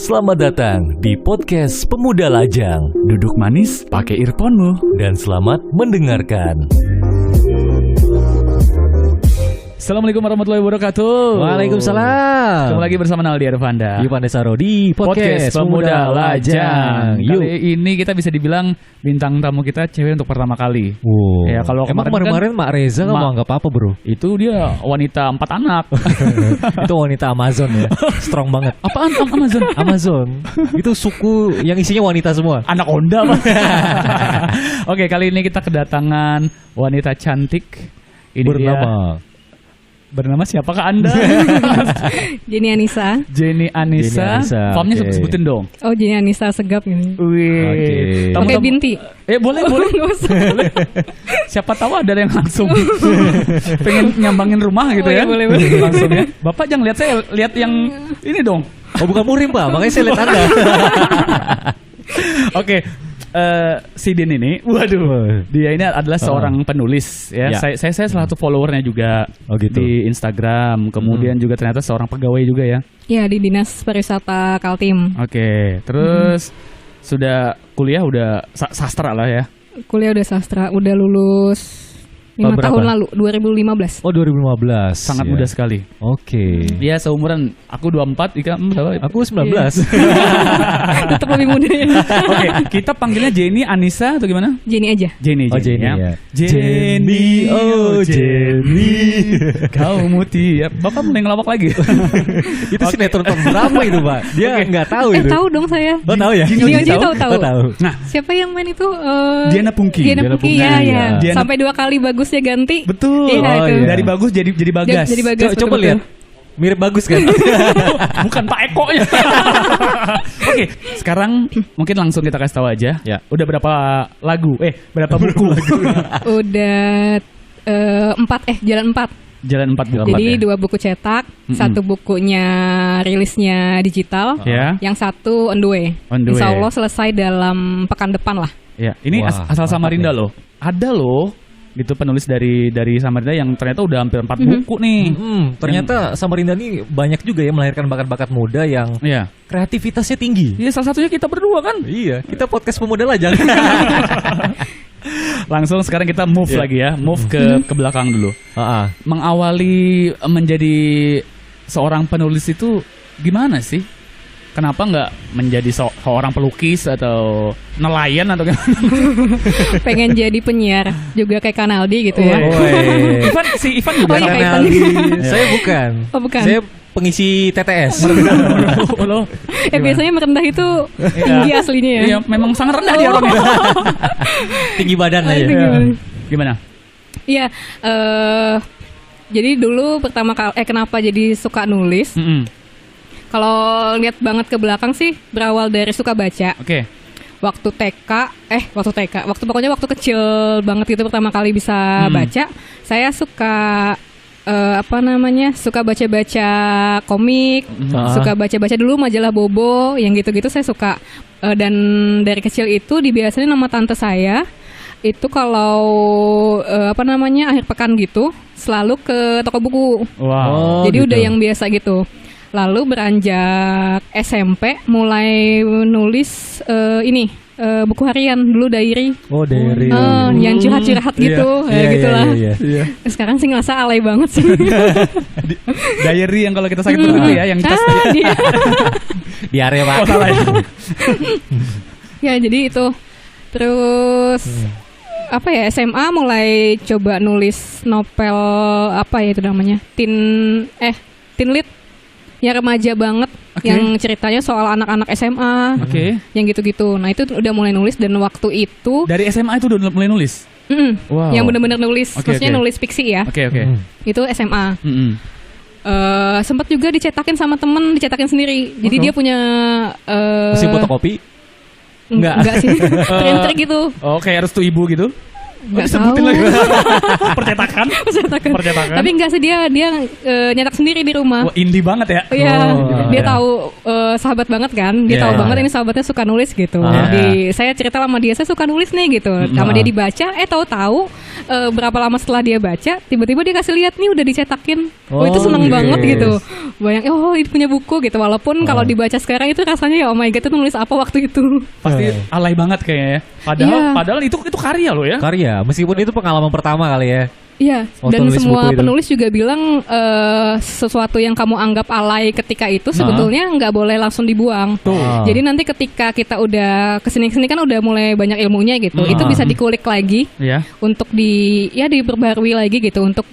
Selamat datang di podcast Pemuda Lajang. Duduk manis, pakai earphone-mu, dan selamat mendengarkan. Assalamualaikum warahmatullahi wabarakatuh. Waalaikumsalam. Ketemu lagi bersama Naldi Arvanda Yuk Pandesaro di podcast Pemuda Lajang. Kali ini kita bisa dibilang bintang tamu kita cewek untuk pertama kali. Wow. Ya, kalau emang kemarin kemarin Mak Reza nggak mau anggap apa bro? Itu dia wanita 4 anak. Itu wanita Amazon ya, strong banget. Apaan Amazon? Amazon. Itu suku yang isinya wanita semua. Anak Honda Pak. Oke, kali ini kita kedatangan wanita cantik. Ini Bernama siapakah Anda? Jenny Anissa. Jenny Anissa. Formnya sebutin dong. Oh, Jenny Anissa Segap ini. Wih. Pakai binti. Boleh. Boleh. Siapa tahu ada yang langsung pengen nyambangin rumah gitu ya. Boleh. Langsung ya. Bapak jangan lihat saya, lihat yang ini dong. Oh, bukan murim Pak, makanya saya lihat Anda. Oke. Si Din ini, waduh, dia ini adalah seorang penulis ya. Saya salah satu followernya juga di Instagram. Kemudian juga ternyata seorang pegawai juga ya. Ya, di Dinas Pariwisata Kaltim. Oke, terus sudah kuliah udah sastra lah ya. Kuliah udah sastra, udah lulus 5 tahun lalu, 2015. Oh, 2015. Sangat muda sekali. Oke. Dia seumuran aku 24, Ika berapa? Aku 19. Tetap lebih muda ya. Oke, kita panggilnya Jenny Anissa atau gimana? Jenny aja. Jenny. Oh, Jenny ya. Jenny, oh Jenny, kau mutia. Bapak mulai ngelawak lagi. Itu sinetron drama itu Pak. Dia nggak tahu itu. Tahu dong saya. Oh, tahu ya? Dia tahu. Nah, siapa yang main itu? Diana Pungki. Diana Pungki ya. Diana... Sampai 2 kali bagusnya ganti. Betul. Iya. Dari bagus jadi Bagas. Jadi Bagas. Coba lihat. Mirip Bagus kan? Bukan Pak Eko-nya. Oke, sekarang mungkin langsung kita kasih tahu aja. Ya. Udah berapa lagu? Berapa buku? Udah 4 jalan 4. Jalan 4 buku. Jadi 2 buku cetak, 1 bukunya rilisnya digital, yang 1 on the way. Insya Allah selesai dalam pekan depan lah. Ya, ini asal Samarinda loh. Ada loh gitu penulis dari Samarinda yang ternyata udah hampir 4 buku nih. Ternyata Samarinda nih banyak juga ya melahirkan bakat-bakat muda yang kreativitasnya tinggi. Iya, salah satunya kita berdua kan. Iya, kita podcast Pemuda Lajang. Langsung sekarang kita move lagi ya, move ke belakang dulu. Mengawali menjadi seorang penulis itu gimana sih? Kenapa nggak menjadi seorang pelukis atau nelayan atau gimana? Pengen jadi penyiar juga kayak Kanaldi gitu ya. Ivan juga Kanaldi. Saya bukan. Oh, bukan. Saya pengisi TTS. Biasanya merendah itu tinggi aslinya ya. Iya, memang sangat rendah dia orangnya. Tinggi badan aja. Gimana? Iya, jadi dulu pertama kali kenapa jadi suka nulis? Kalau lihat banget ke belakang sih berawal dari suka baca. Oke. Waktu waktu kecil banget itu pertama kali bisa baca, saya suka suka baca-baca komik, suka baca-baca dulu majalah Bobo, yang gitu-gitu saya suka. Dan dari kecil itu dibiasain sama tante saya itu kalau akhir pekan gitu selalu ke toko buku. Wow. Jadi udah yang biasa gitu. Lalu beranjak SMP mulai nulis buku harian dulu, diary. Oh, diary. Yang curhat-curhat gitu, gitulah. Iya. Sekarang sih ngerasa alay banget sih. Diary yang kalau kita sakit perut itu ya, yang tas diare Pak. Oh, salah ya. Ya, jadi itu. Terus SMA mulai coba nulis novel itu namanya? Teen lit. Ya remaja banget, yang ceritanya soal anak-anak SMA, yang gitu-gitu. Nah itu udah mulai nulis, dan waktu itu dari SMA itu udah mulai nulis. Wow. Yang benar-benar nulis, maksudnya nulis fiksi ya. Itu SMA. Sempat juga dicetakin sama temen, dicetakin sendiri. Jadi dia punya mesin fotokopi? Enggak sih, printer gitu. Kayak Restu Ibu gitu. Nggak tahu. Lagi. Percetakan. Tapi enggak sih, dia nyetak sendiri di rumah. Indie banget ya. Iya, dia tahu sahabat banget kan. Dia tahu banget ini sahabatnya suka nulis gitu. Jadi saya cerita sama dia, saya suka nulis nih gitu. Sama dia dibaca, tahu-tahu berapa lama setelah dia baca, tiba-tiba dia kasih lihat nih udah dicetakin. Itu seneng banget gitu. bayang oh ini punya buku gitu. Walaupun kalau dibaca sekarang itu rasanya ya oh my god itu nulis apa waktu itu. Pasti alay banget kayaknya. Padahal itu karya loh ya. Karya, meskipun itu pengalaman pertama kali ya. Iya, dan semua penulis juga bilang sesuatu yang kamu anggap alay ketika itu sebetulnya nggak boleh langsung dibuang. Jadi nanti ketika kita udah kesini-kesini kan udah mulai banyak ilmunya gitu, itu bisa dikulik lagi untuk diperbarui lagi gitu, untuk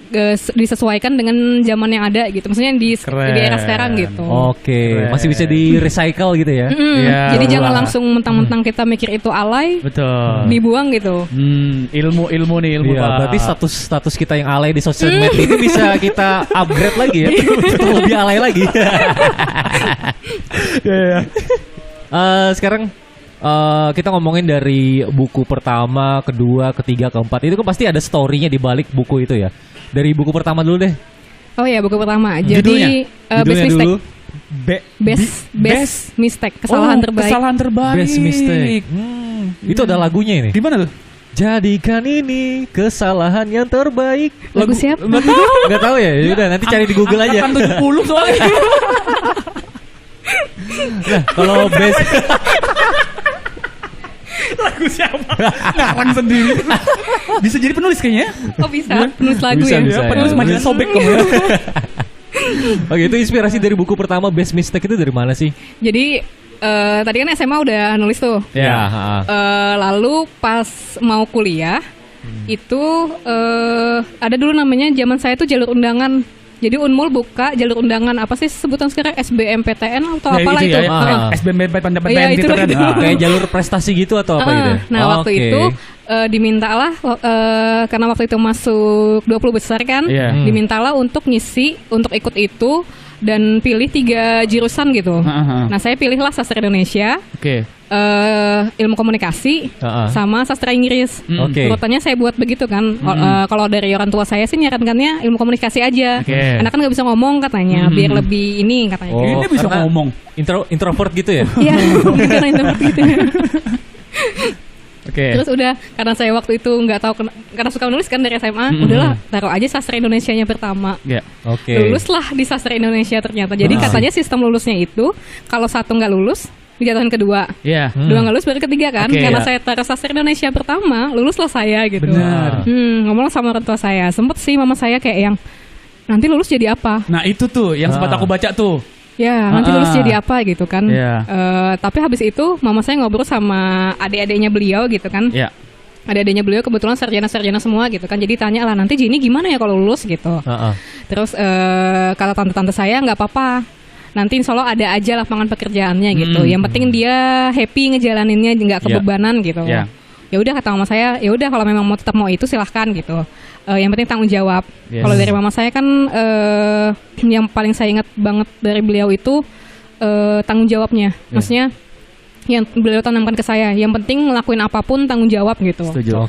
disesuaikan dengan zaman yang ada gitu. Maksudnya di era sekarang gitu. Oke, masih bisa di recycle gitu ya. Jadi jangan langsung mentang-mentang kita mikir itu alay, dibuang gitu. Ilmu nih, ilmu Pak. Berarti status kita yang alay di sosial media ini bisa kita upgrade lagi ya, untuk lebih alay lagi. Sekarang kita ngomongin dari buku pertama, kedua, ketiga, keempat. Itu kan pasti ada story-nya di balik buku itu ya. Dari buku pertama dulu deh. Oh ya, buku pertama. Jadi Best Mistake. Best Mistake, kesalahan terbaik. Best Mistake. Itu ada lagunya ini. Gimana tuh? Jadikan ini kesalahan yang terbaik. Lagu siapa? Gak tahu ya. Udah nanti cari di Google aja. Angkatan 70 soalnya. Nah, kalau best lagu siapa? Ngarang sendiri. Bisa jadi penulis kayaknya. Oh bisa, penulis lagu bisa, ya? bisa, penulis majalah sobek kamu. Oke, itu inspirasi dari buku pertama Best Mistake itu dari mana sih? Jadi tadi kan SMA udah nulis tuh. Ya. Lalu pas mau kuliah itu ada dulu namanya zaman saya tuh jalur undangan. Jadi Unmul buka jalur undangan apa sih sebutan sekarang SBMPTN atau apalah itu. SBMPTN itu kan. Kayak jalur prestasi gitu atau apa gitu. Nah, waktu itu dimintalah karena waktu itu masuk 20 besar kan, dimintalah untuk ngisi untuk ikut itu dan pilih 3 jurusan gitu. Nah, saya pilihlah sastra Indonesia. Ilmu komunikasi sama sastra Inggris. Urutannya saya buat begitu kan. Kalau dari orang tua saya sih nyarankannya ilmu komunikasi aja. Anak kan nggak bisa ngomong katanya, biar lebih ini katanya. Ini bisa ngomong. Introvert gitu ya? Iya, mungkin karena introvert gitu ya. Terus udah karena saya waktu itu nggak tahu karena suka nulis kan dari SMA, udahlah taruh aja sastra Indonesianya pertama. Luluslah di sastra Indonesia ternyata. Jadi katanya sistem lulusnya itu kalau satu nggak lulus dijatuhin kedua, dua nggak lulus baru ketiga kan. Karena saya taruh sastra Indonesia pertama, luluslah saya gitu. Ngomong sama orang tua saya, sempet sih mama saya kayak yang nanti lulus jadi apa? Nah itu tuh yang sempat aku baca tuh. Ya, nanti lulus jadi apa gitu kan. Tapi habis itu mama saya ngobrol sama adik-adiknya beliau gitu kan. Adik-adiknya beliau kebetulan sarjana-sarjana semua gitu kan. Jadi tanya lah nanti Jini gimana ya kalau lulus gitu. Terus kata tante-tante saya nggak apa-apa. Nanti insya Allah ada aja lapangan pekerjaannya gitu. Yang penting dia happy ngejalaninnya, nggak kebebanan gitu. Ya udah kata mama saya, ya udah kalau memang mau tetap mau itu silahkan gitu. Yang penting tanggung jawab. Kalau dari mama saya kan yang paling saya ingat banget dari beliau itu tanggung jawabnya. Maksudnya yang beliau tanamkan ke saya, yang penting ngelakuin apapun tanggung jawab gitu. Setuju.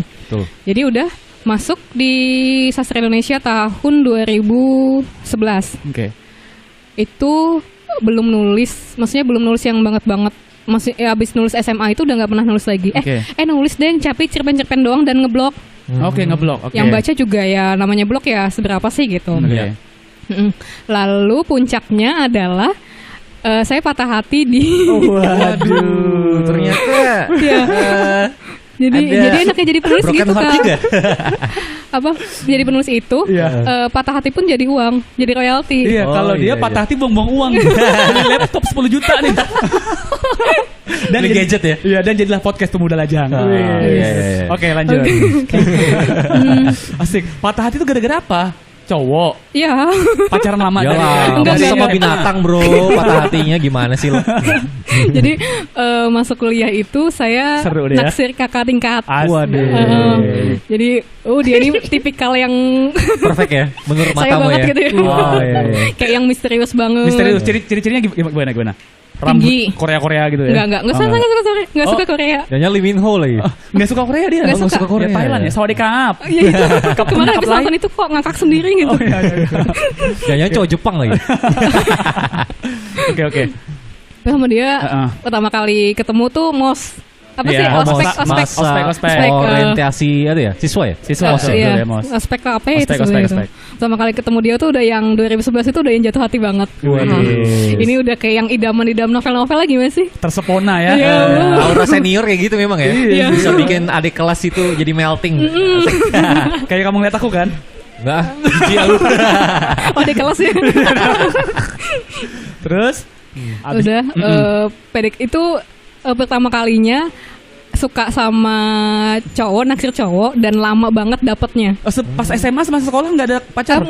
Betul. Jadi udah masuk di sastra Indonesia tahun 2011. Itu belum nulis, maksudnya belum nulis yang banget-banget. Masih abis nulis SMA itu udah nggak pernah nulis lagi. Nulis deh, tapi cerpen-cerpen doang dan ngeblog. Ngeblog. Yang baca juga ya namanya blog ya seberapa sih gitu. Lalu puncaknya adalah saya patah hati di. Waduh, ternyata. Jadi enaknya jadi penulis gitu kan. Apa? Jadi penulis itu patah hati pun jadi uang, jadi royalti. Kalau dia patah hati buang-buang uang. Beli laptop 10 juta nih. Dan beli gadget ya? Iya, dan jadilah podcast Pemuda Lajang. Oke, lanjut. Asik. Patah hati itu gara-gara apa? Cowok. Iya. Pacaran lama dari enggak sama binatang, Bro. Patah hatinya gimana sih lo? Jadi masuk kuliah itu saya naksir kakak tingkat. Waduh. Jadi dia ini tipikal yang perfect ya menurut saya matamu banget ya. Gitu ya. Kayak yang misterius banget. Misterius. Ciri-cirinya gimana? Tinggi. Korea gitu ya? Enggak suka Korea. Jangan Lee Min Ho lagi. Enggak suka Korea dia. Enggak suka Korea. Thailand ya, Sawadee Krap. Iya itu. Kemarin habis nonton itu kok ngakak sendiri gitu. Jangan cowok Jepang lagi. Oke. Sama dia pertama kali ketemu tuh mos. apa sih? Iya, Ospek, orientasi ada ya? Siswa ya? Siswa iya. ya, Mos. Ospek apa ya itu Ospek. sebenarnya itu. Pertama kali ketemu dia tuh udah yang 2011 itu udah yang jatuh hati banget. Waduh. Ini udah kayak yang idaman-idam novel-novel lagi gimana sih? Tersepona ya. Iya. Aura senior kayak gitu memang ya. Iya. Bisa bikin adik kelas itu jadi melting. Kayak kamu ngeliat aku kan? Enggak, jijik lu. Oh di kelas ya. Terus? Udah pedek itu pertama kalinya suka sama cowok, naksir cowok dan lama banget dapetnya. Oh, pas SMA sama sekolah nggak ada pacar?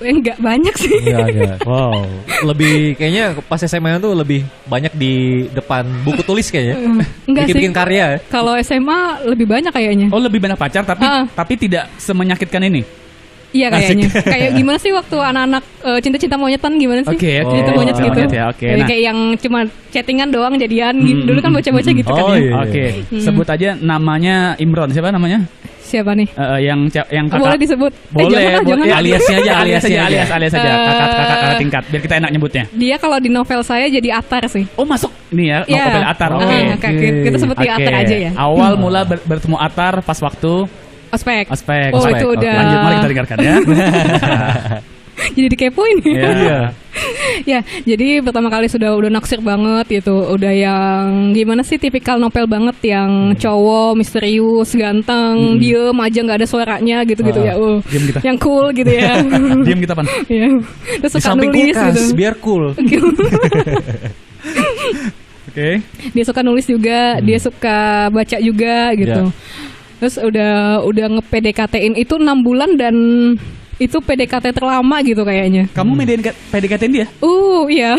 Enggak banyak sih. Enggak. Wow. Lebih kayaknya pas SMA tuh lebih banyak di depan buku tulis kayaknya. Enggak Bikin sih. karya. Kalau SMA lebih banyak kayaknya. Oh, lebih banyak pacar tapi tidak semenyakitkan ini. Iya kayaknya. Kayak gimana sih waktu anak-anak cinta-cinta monyetan gimana sih? Oke. Cinta monyet Cinta gitu. monyet ya, oke. Jadi Nah. kayak yang cuma chattingan doang jadian gitu. Dulu kan baca-baca gitu kan Oh, ya. iya. Oke. Sebut aja namanya Imron. Siapa namanya? Siapa nih? Yang kakak. Boleh disebut? Boleh. Jangan. Ya, aliasnya aja, alias aja. Kakak tingkat. Biar kita enak nyebutnya. Dia kalau di novel saya jadi Atar sih. Oh, masuk ini ya, Iya. novel Atar. Oke. Kita sebut dia Oke. Atar aja ya. Awal mula bertemu Atar pas waktu Ospek. Ospek. Oh, itu udah. Lanjut, mari kita dengarkan ya. Jadi dikepoin. Iya. Ya, jadi pertama kali udah naksir banget gitu. Udah yang gimana sih tipikal novel banget yang cowok misterius, ganteng, diem aja nggak ada suaranya gitu-gitu ya. Diem kita. Yang cool gitu ya. Diam kita, Pan. Iya. Terus Di suka samping nulis kulkas gitu. biar cool. Oke. Dia suka nulis juga, dia suka baca juga gitu. Ya. Terus udah nge-PDKT-in itu 6 bulan dan itu PDKT terlama gitu kayaknya. Kamu PDKT-in dia? Iya.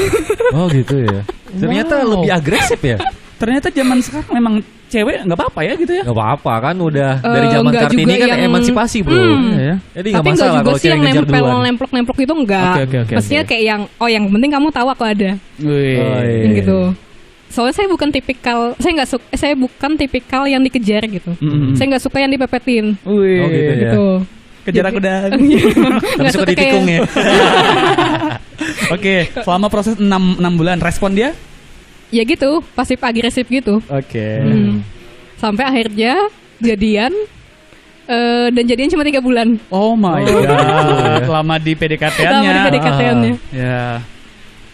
Oh gitu ya. Ternyata Wow. lebih agresif ya. Ternyata zaman sekarang memang cewek nggak apa-apa ya gitu ya. Gak apa-apa kan udah dari zaman enggak Kartini juga kan yang- emansipasi bro. Iya. Jadi Tapi gak enggak masalah juga kalau sih cewek yang ngejar duluan. nemplok itu enggak. Oke. Maksudnya kayak yang yang penting kamu tahu aku ada. Wih. Oh, iya. Yang gitu. Soalnya saya bukan tipikal yang dikejar gitu. Mm-mm. Saya nggak suka yang dipepetin. Wih. Oh, gitu ya. Gitu. Kejar aku dan. Tapi Nggak suka suka ditikung ya. Oke, selama proses 6 bulan respon dia? Ya gitu, pasif agresif gitu. Oke. Sampai akhirnya jadian dan jadian cuma 3 bulan. Oh my god. Lama di PDKT-annya. Lama di PDKT-annya. Ya.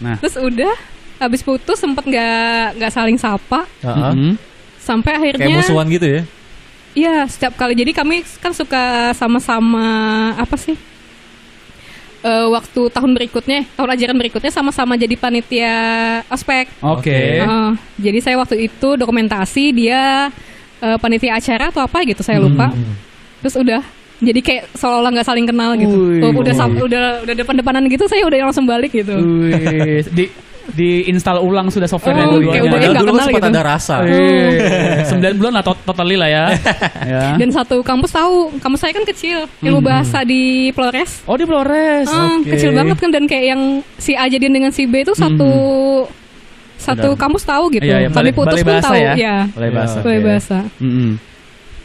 Nah. Terus udah habis putus sempet nggak saling sapa Heeh. sampai akhirnya Kayak musuhan gitu ya. Iya, setiap kali. Jadi kami kan suka sama-sama apa sih? Waktu tahun ajaran berikutnya sama-sama jadi panitia ospek. Oke. Jadi saya waktu itu dokumentasi, dia panitia acara atau apa gitu, saya lupa. Terus udah jadi kayak seolah-olah nggak saling kenal gitu. Wih. Udah depan-depanan gitu, saya udah langsung balik gitu. Wih. Di install ulang sudah software-nya Oh, dua-duanya. kayak udah Padahal nggak dulu kenal sempat gitu. ada rasa. 9 bulan lah totally lah ya. Ya. Dan satu kampus tahu, kampus saya kan kecil, ilmu bahasa di Flores. Oh, di Flores. Oke. Kecil banget kan, dan kayak yang si A jadian dengan si B itu satu kampus tahu gitu. Iya, Kami putus balai pun bahasa tahu ya. Balai bahasa. Balai Oke. bahasa.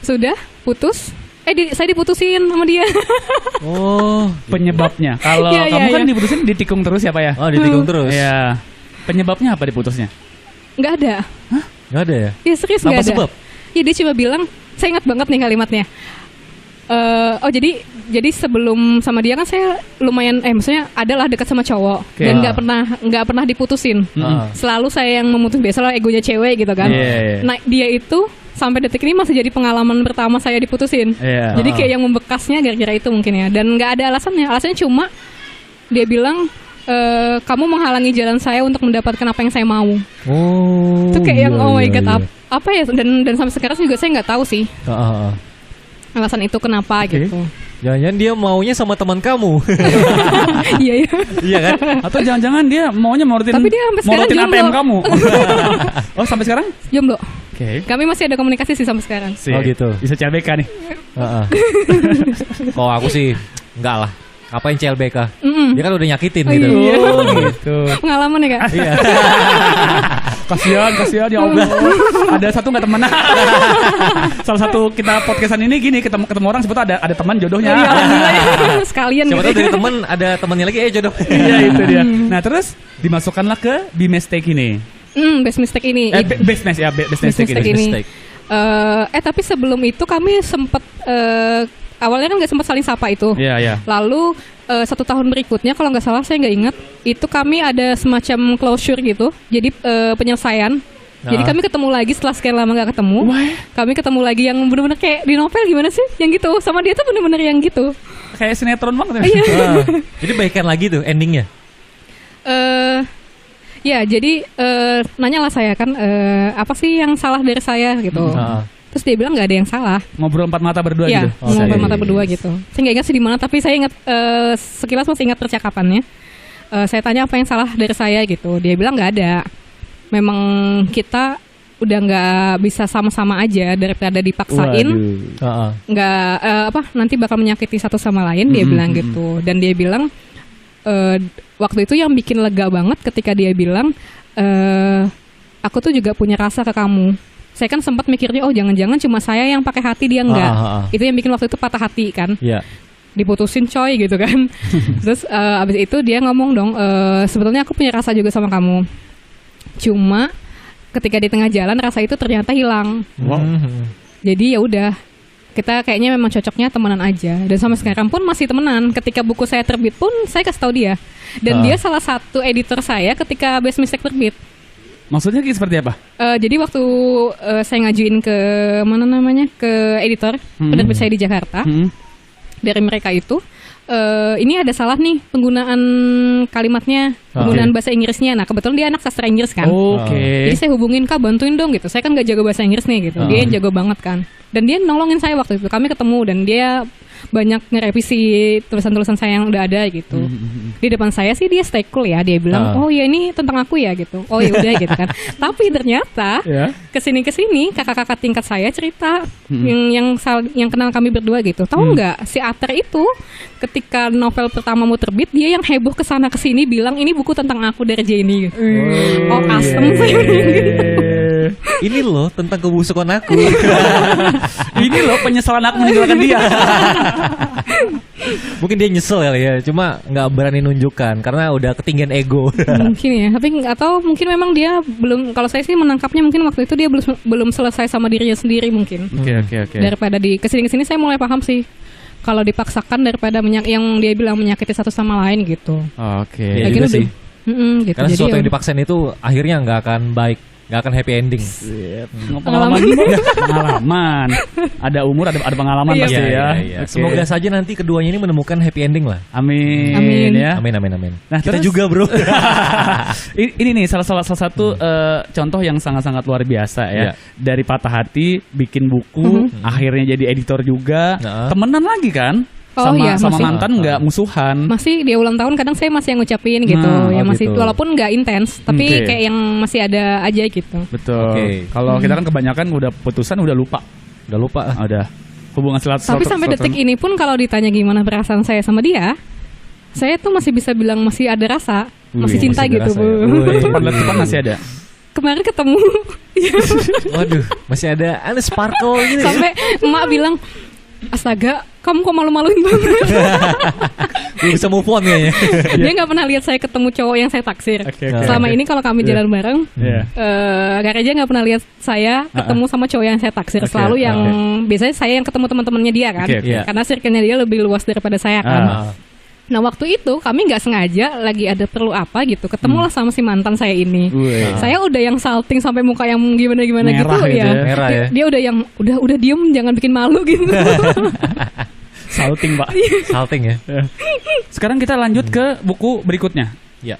Sudah putus. Saya diputusin sama dia. Oh, Penyebabnya. Kalau Iya, kamu iya, kan iya. diputusin ditikung terus ya, Pak ya? oh ditikung terus. Iya. Penyebabnya apa diputusnya? Nggak ada. Nggak ada ya? Ya serius Apa nggak ada. sebab? Ya dia cuma bilang, saya ingat banget nih kalimatnya. Jadi sebelum sama dia kan saya lumayan, maksudnya adalah dekat sama cowok. Oke. Dan nggak pernah diputusin. Selalu saya yang memutus, biasalah egonya cewek gitu kan. Iya. Nah dia itu sampai detik ini masih jadi pengalaman pertama saya diputusin. Iya. Jadi kayak yang membekasnya gara-gara itu mungkin ya. Dan nggak ada alasannya. Alasannya cuma dia bilang, kamu menghalangi jalan saya untuk mendapatkan apa yang saya mau. Oh. Itu kayak yang iya, oh my iya, god, iya. apa ya? Dan sampai sekarang juga saya nggak tahu sih alasan itu kenapa gitu. Jangan-jangan dia maunya sama teman kamu. Iya iya. Iya kan? Atau jangan-jangan dia maunya morotin Tapi dia sampai sekarang morotin jomblo. ATM kamu. Oh, sampai sekarang? Jomblo. Oke. Kami masih ada komunikasi sih sampai sekarang. Oh, gitu. Bisa CLBK nih. Heeh. Kalau aku sih enggak lah. Ngapain CLBK? Mm-mm. Dia kan udah nyakitin Oh, gitu. iya. Oh, gitu. Pengalaman ya kak. Iya. Kasihan ya Allah. Ada satu nggak teman. Salah satu kita podcastan ini gini, ketemu orang sebut ada teman jodohnya. Iya, alhamdulillah ya. Sekalian Siapa gitu. tahu dari temen ada temennya lagi jodoh. Iya itu dia. Nah terus dimasukkanlah ke Bimestek ini. Best Mistake ini. Best Mistake ini. Tapi sebelum itu kami sempat awalnya kan nggak sempat saling sapa itu. Iya. Lalu 1 tahun berikutnya kalau nggak salah saya nggak ingat, itu kami ada semacam closure gitu. Jadi penyelesaian. Jadi kami ketemu lagi setelah sekian lama nggak ketemu. Kami ketemu lagi yang benar-benar kayak di novel gimana sih? Yang gitu. Sama dia tuh benar-benar yang gitu. Kayak sinetron banget. Iya. Jadi baikan lagi tuh endingnya. Ya, jadi nanyalah saya kan apa sih yang salah dari saya gitu. Terus dia bilang nggak ada yang salah. Ngobrol 4 mata berdua gitu. gitu. Ngobrol mata berdua gitu. Saya nggak ingat sih di mana, tapi saya ingat sekilas masih ingat percakapannya. Saya tanya apa yang salah dari saya gitu. Dia bilang nggak ada. Memang kita udah nggak bisa sama-sama aja daripada dipaksain. Nggak nanti bakal menyakiti satu sama lain. Dia bilang gitu. Dan dia bilang waktu itu yang bikin lega banget ketika dia bilang aku tuh juga punya rasa ke kamu. Saya kan sempat mikirnya jangan-jangan cuma saya yang pakai hati dia enggak. Itu yang bikin waktu itu patah hati kan. Diputusin coy gitu kan. Terus abis itu dia ngomong dong, sebetulnya aku punya rasa juga sama kamu. Cuma ketika di tengah jalan rasa itu ternyata hilang. Jadi ya udah, kita kayaknya memang cocoknya temenan aja. Dan sampai sekarang pun masih temenan. Ketika buku saya terbit pun saya kasih tahu dia. Dan dia salah satu editor saya ketika Best Mistake terbit. Maksudnya seperti apa? Jadi waktu saya ngajuin ke ke editor penerbit saya di Jakarta, dari mereka itu ini ada salah nih penggunaan kalimatnya, penggunaan bahasa Inggrisnya. Nah kebetulan dia anak sastra Inggris kan. Jadi saya hubungin, Kak bantuin dong gitu. Saya kan gak jago bahasa Inggris nih gitu. Dia yang jago banget kan. Dan dia nolongin saya waktu itu. Kami ketemu dan dia banyak ngerevisi tulisan-tulisan saya yang udah ada gitu. Di depan saya sih dia stay cool ya. Dia bilang, oh ya ini tentang aku ya gitu. Oh ya udah gitu kan. Tapi ternyata kesini kakak-kakak tingkat saya cerita yang kenal kami berdua gitu. Tahu nggak si Ater itu ketika novel pertama mau terbit dia yang heboh kesana kesini bilang ini buku tentang aku dari Jenny. Gitu. Asem saya gitu. Ini loh tentang kebusukan aku. Ini loh penyesalan aku meninggalkan dia. Mungkin dia nyesel kali ya, cuma nggak berani nunjukkan karena udah ketinggian ego. Mungkin ya, tapi atau mungkin memang dia belum. Kalau saya sih menangkapnya mungkin waktu itu dia belum selesai sama dirinya sendiri mungkin. Oke. Daripada di kesini saya mulai paham sih. Kalau dipaksakan daripada yang dia bilang menyakiti satu sama lain gitu. Oke. Ya juga sih. Gitu. Karena sesuatu yang dipaksain itu akhirnya nggak akan baik. Gak akan happy ending. Pengalaman. Ada umur, ada pengalaman pasti ya. Semoga saja nanti keduanya ini menemukan happy ending lah. Amin. Ya. Amin. Nah, kita terus, juga bro. ini nih salah satu contoh yang sangat-sangat luar biasa ya. Dari patah hati bikin buku, akhirnya jadi editor juga, temenan lagi kan? Sama mantan nggak musuhan. Masih dia ulang tahun kadang saya masih yang ngucapin gitu. Masih gitu. Walaupun nggak intens, tapi kayak yang masih ada aja gitu. Betul. Kalau kita kan kebanyakan udah putusan udah lupa. Udah hubungan Tapi sampai detik ini pun kalau ditanya gimana perasaan saya sama dia, saya tuh masih bisa bilang masih ada rasa, masih cinta masih gitu. Depan masih ada. Kemarin ketemu. Waduh, masih ada sparkle gitu. Sampai emak bilang, astaga, kamu kok malu-maluin banget. Belum bisa move on kayaknya. Dia gak pernah lihat saya ketemu cowok yang saya taksir. Selama ini kalau kami jalan bareng, Kak Reja gak pernah lihat saya ketemu sama cowok yang saya taksir. Selalu yang biasanya saya yang ketemu teman-temannya dia kan. Karena circle-nya dia lebih luas daripada saya kan. Nah waktu itu kami nggak sengaja lagi ada perlu apa gitu, ketemulah sama si mantan saya ini. Saya udah yang salting sampai muka yang gimana gitu ya. Dia udah yang udah diem, jangan bikin malu gitu. Salting Pak. Salting ya. Sekarang kita lanjut ke buku berikutnya. Ya.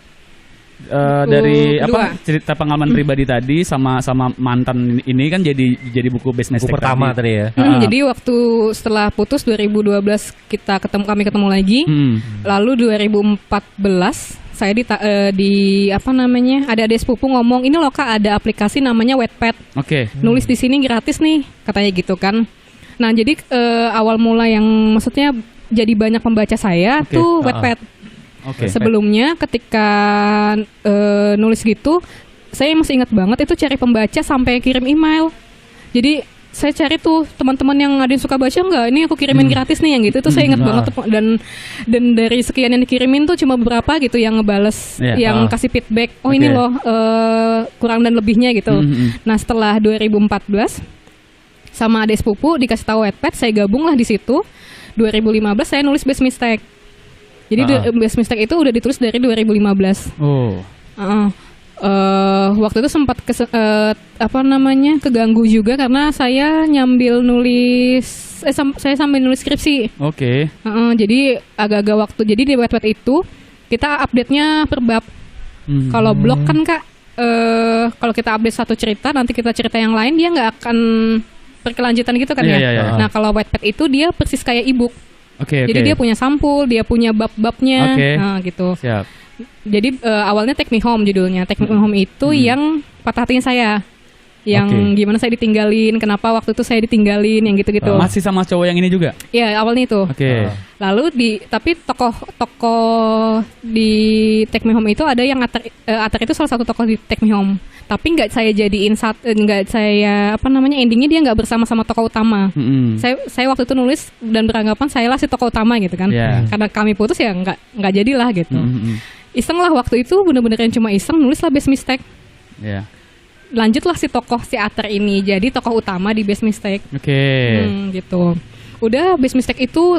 Dari cerita pengalaman pribadi tadi sama mantan ini kan jadi buku Best Mistake pertama tadi ya. Jadi waktu setelah putus 2012 kami ketemu lagi. Lalu 2014 saya ada sepupu ngomong, ini loh Kak ada aplikasi namanya Wattpad. Nulis di sini gratis nih katanya gitu kan. Nah jadi awal mula yang maksudnya jadi banyak pembaca saya tuh Wattpad. Sebelumnya ketika nulis gitu, saya masih ingat banget itu cari pembaca sampai kirim email. Jadi saya cari tuh teman-teman yang ada yang suka baca nggak, ini aku kirimin gratis nih yang gitu. Itu saya ingat banget tuh. Dan dari sekian yang dikirimin tuh cuma beberapa gitu yang ngebales, yang kasih feedback. Oh ini loh kurang dan lebihnya gitu. Nah setelah 2014 sama adik sepupu dikasih tahu Wattpad, saya gabung lah di situ. 2015 saya nulis Best Mistake. Jadi Best Mistake itu udah ditulis dari 2015. Waktu itu sempat keganggu juga karena saya nyambil nulis saya sambil nulis skripsi. Jadi agak-agak waktu. Jadi di Wattpad itu kita update-nya per bab. Kalau blog kan Kak, kalau kita update satu cerita, nanti kita cerita yang lain, dia nggak akan berkelanjutan gitu kan ya. Nah kalau Wattpad itu dia persis kayak e-book. Jadi dia punya sampul, dia punya bab-babnya, nah gitu. Siap. Jadi awalnya Take Me Home judulnya. Take Me Home itu yang patah hatinya saya. Yang gimana saya ditinggalin, kenapa waktu itu saya ditinggalin, yang gitu-gitu. Masih sama cowok yang ini juga? Iya, awalnya itu. Lalu tapi tokoh di Take Me Home itu ada yang Atar itu salah satu tokoh di Take Me Home. Tapi nggak saya jadiin endingnya dia nggak bersama sama tokoh utama. Saya waktu itu nulis dan beranggapan saya lah si tokoh utama gitu kan. Karena kami putus ya nggak jadilah gitu. Iseng lah waktu itu, bener-bener yang cuma iseng nulislah Best Mistake. Lanjutlah si Atar ini jadi tokoh utama di Best Mistake. Gitu. Udah Best Mistake itu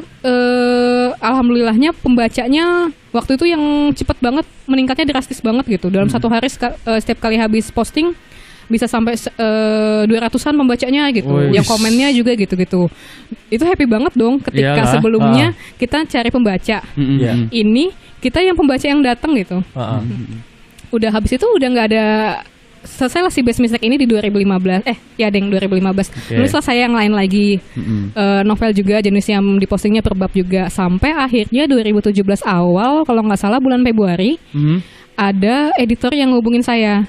alhamdulillahnya pembacanya waktu itu yang cepet banget, meningkatnya drastis banget gitu. Dalam satu hari setiap kali habis posting bisa sampai 200-an pembacanya gitu. Yang komennya juga gitu-gitu. Itu happy banget dong ketika sebelumnya kita cari pembaca. Ini kita yang pembaca yang datang gitu. Udah habis itu udah nggak ada, selesai lah si Best Mistake ini di 2015. Deng 2015. Nulislah saya yang lain lagi. Novel juga jenis yang dipostingnya per bab juga. Sampai akhirnya 2017 awal kalau nggak salah bulan Februari ada editor yang ngubungin saya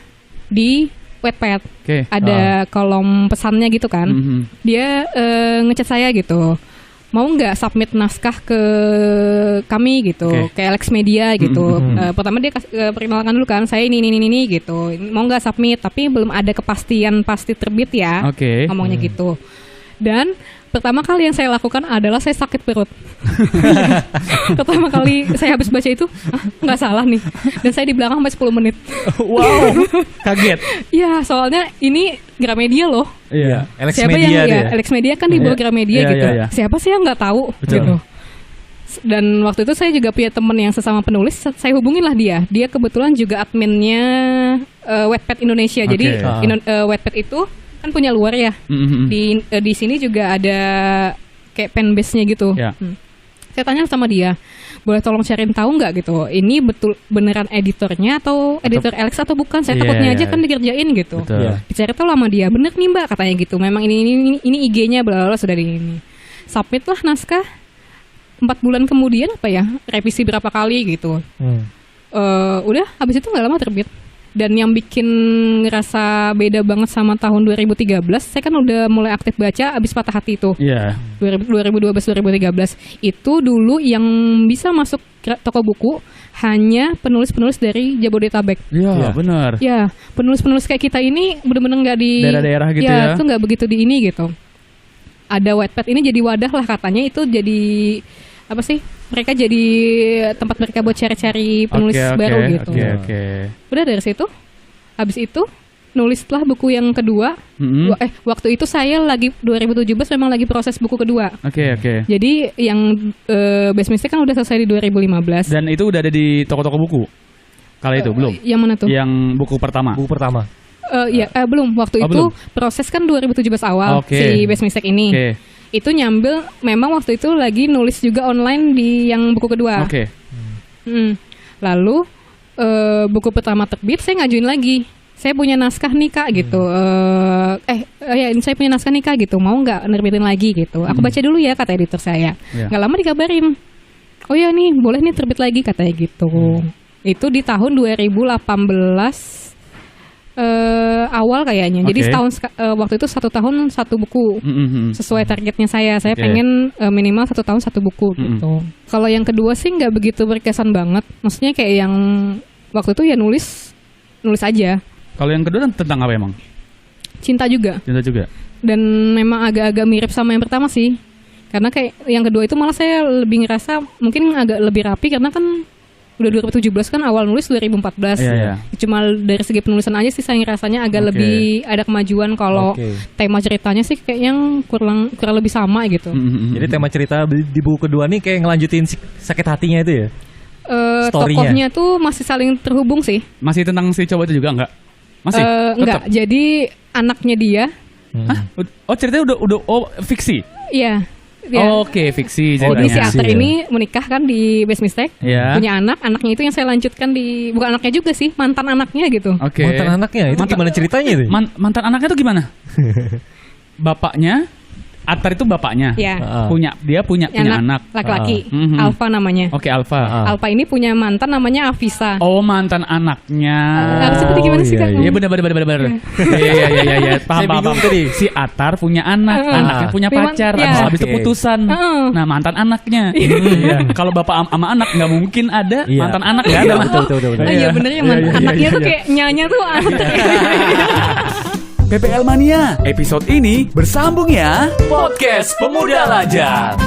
di Wattpad. Ada kolom pesannya gitu kan. Dia ngechat saya gitu, mau nggak submit naskah ke kami gitu, ke Alex Media gitu. Pertama dia perkenalkan dulu kan, saya ini gitu. Mau nggak submit, tapi belum ada kepastian pasti terbit ya. Ngomongnya gitu. Dan pertama kali yang saya lakukan adalah saya sakit perut. Pertama kali saya habis baca itu, nggak salah nih. Dan saya di belakang sampai 10 menit. Wow, kaget. Ya, soalnya ini Gramedia loh. Alex siapa Media yang Alex Media kan di bawah Gramedia gitu. Siapa sih yang nggak tahu gitu. Dan waktu itu saya juga punya teman yang sesama penulis, saya hubungin lah dia. Dia kebetulan juga adminnya Wattpad Indonesia. Jadi Wattpad itu kan punya luar ya. Di sini juga ada kayak fanbase-nya gitu. Saya tanya sama dia, boleh tolong cariin tahu nggak gitu, ini beneran editornya atau editor Alex atau bukan? Saya takutnya aja kan dikerjain gitu. Dicari tahu sama dia, bener nih Mbak katanya gitu. Memang ini IG-nya bla bla sudah di ini. Submit lah naskah. 4 bulan kemudian revisi berapa kali gitu. Udah habis itu nggak lama terbit. Dan yang bikin ngerasa beda banget sama tahun 2013, saya kan udah mulai aktif baca abis patah hati itu. 2012-2013 itu dulu yang bisa masuk toko buku hanya penulis-penulis dari Jabodetabek. Benar. Ya, penulis-penulis kayak kita ini benar-benar nggak di daerah-daerah gitu ya. Itu nggak begitu di ini gitu. Ada Wattpad ini jadi wadah lah katanya, itu jadi apa sih? Mereka jadi tempat mereka buat cari-cari penulis baru gitu. Udah dari situ, habis itu nulislah buku yang kedua. Waktu itu saya lagi 2017 memang lagi proses buku kedua. Jadi yang Best Mistake kan udah selesai di 2015. Dan itu udah ada di toko-toko buku kala itu belum? Yang mana tuh? Yang buku pertama. Belum. Waktu itu proses kan 2017 awal si Best Mistake ini. Itu nyambil memang waktu itu lagi nulis juga online di yang buku kedua. Lalu buku pertama terbit, saya ngajuin lagi. Saya punya naskah nih Kak gitu. Saya punya naskah nih Kak gitu. Mau nggak nerbitin lagi gitu? Aku baca dulu ya kata editor saya. Nggak lama dikabarin. Oh ya nih boleh nih terbit lagi katanya gitu. Itu di tahun 2018. Awal kayaknya. Jadi setahun waktu itu 1 tahun 1 buku sesuai targetnya saya pengen minimal 1 tahun 1 buku gitu. Kalau yang kedua sih nggak begitu berkesan banget, maksudnya kayak yang waktu itu ya nulis aja. Kalau yang kedua tentang apa emang? Cinta juga. dan memang agak-agak mirip sama yang pertama sih. Karena kayak yang kedua itu malah saya lebih ngerasa mungkin agak lebih rapi karena kan udah 2017 kan, awal nulis 2014. Iya. Cuma dari segi penulisan aja sih saya ngerasanya agak lebih ada kemajuan. Kalau tema ceritanya sih kayak yang kurang lebih sama gitu. Jadi tema cerita di buku kedua nih kayak ngelanjutin sakit hatinya itu ya? Story-nya. Tokohnya tuh masih saling terhubung sih. Masih tentang si cowok itu juga enggak? Masih? Enggak. Jadi anaknya dia. Hah? Oh, ceritanya udah fiksi? Iya. Oke, fiksi. Jadi si Arthur ini menikah kan di Westminster, punya anaknya itu yang saya lanjutkan bukan anaknya juga sih, mantan anaknya gitu. Oke. Mantan anaknya itu gimana ceritanya itu? Mantan anaknya itu gimana? Bapaknya, Arthur itu bapaknya. Iya. Dia punya anak laki-laki. Alpha namanya. Oke, Alpha. Alpha ini punya mantan namanya Avisa. Oh, mantan anaknya. Harus seperti gimana sih Kak? Iya benar. Iya. Paham. Si Atar punya anaknya punya pacar, habis itu putusan. Nah, mantan anaknya. Iya. Kalau bapak sama anak nggak mungkin ada mantan anak ya. Betul. Iya bener ya, anaknya tuh kayak nyanya tuh anak. PPL Mania, episode ini bersambung ya. Podcast Pemuda Lajang.